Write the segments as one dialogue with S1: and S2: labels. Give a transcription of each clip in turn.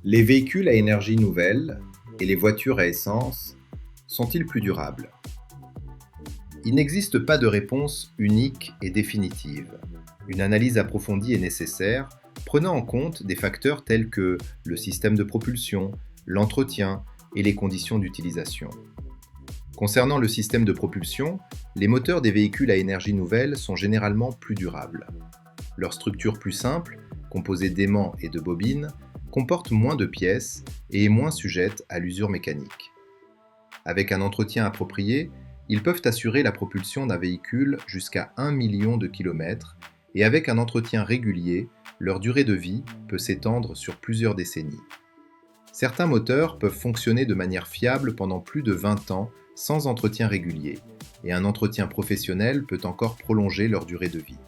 S1: Les véhicules à énergie nouvelle et les voitures à essence sont-ils plus durables? Il n'existe pas de réponse unique et définitive. Une analyse approfondie est nécessaire, prenant en compte des facteurs tels que le système de propulsion, l'entretien et les conditions d'utilisation. Concernant le système de propulsion, les moteurs des véhicules à énergie nouvelle sont généralement plus durables. Leur structure plus simple, composée d'aimants et de bobines, comporte moins de pièces et est moins sujette à l'usure mécanique. Avec un entretien approprié, ils peuvent assurer la propulsion d'un véhicule jusqu'à 1 million de kilomètres et avec un entretien régulier, leur durée de vie peut s'étendre sur plusieurs décennies. Certains moteurs peuvent fonctionner de manière fiable pendant plus de 20 ans sans entretien régulier, et un entretien professionnel peut encore prolonger leur durée de vie.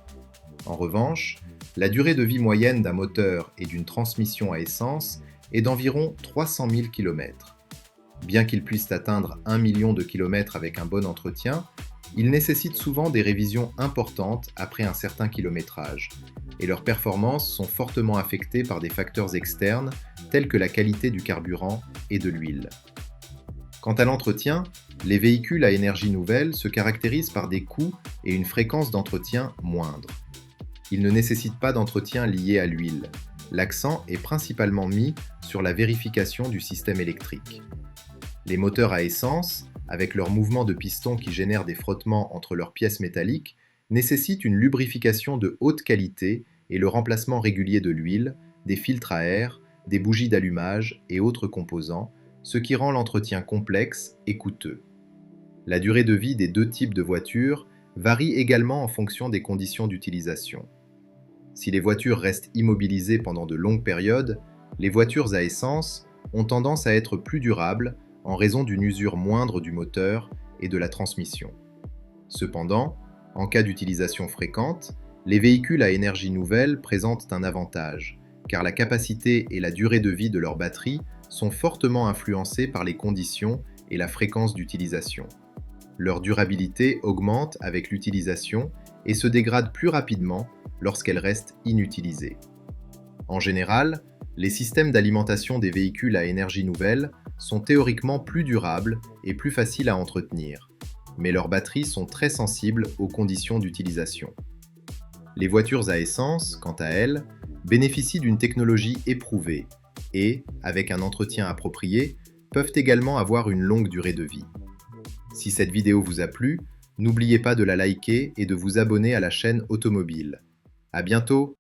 S1: En revanche, la durée de vie moyenne d'un moteur et d'une transmission à essence est d'environ 300 000 km. Bien qu'ils puissent atteindre 1 million de kilomètres avec un bon entretien, ils nécessitent souvent des révisions importantes après un certain kilométrage, et leurs performances sont fortement affectées par des facteurs externes tels que la qualité du carburant et de l'huile. Quant à l'entretien, les véhicules à énergie nouvelle se caractérisent par des coûts et une fréquence d'entretien moindre. Ils ne nécessitent pas d'entretien lié à l'huile. L'accent est principalement mis sur la vérification du système électrique. Les moteurs à essence, avec leur mouvement de piston qui génère des frottements entre leurs pièces métalliques, nécessitent une lubrification de haute qualité et le remplacement régulier de l'huile, des filtres à air, des bougies d'allumage et autres composants, ce qui rend l'entretien complexe et coûteux. La durée de vie des deux types de voitures varie également en fonction des conditions d'utilisation. Si les voitures restent immobilisées pendant de longues périodes, les voitures à essence ont tendance à être plus durables en raison d'une usure moindre du moteur et de la transmission. Cependant, en cas d'utilisation fréquente, les véhicules à énergie nouvelle présentent un avantage, car la capacité et la durée de vie de leur batterie sont fortement influencées par les conditions et la fréquence d'utilisation. Leur durabilité augmente avec l'utilisation et se dégrade plus rapidement lorsqu'elles restent inutilisées. En général, les systèmes d'alimentation des véhicules à énergie nouvelle sont théoriquement plus durables et plus faciles à entretenir, mais leurs batteries sont très sensibles aux conditions d'utilisation. Les voitures à essence, quant à elles, bénéficient d'une technologie éprouvée et, avec un entretien approprié, peuvent également avoir une longue durée de vie. Si cette vidéo vous a plu, n'oubliez pas de la liker et de vous abonner à la chaîne Automobile. À bientôt!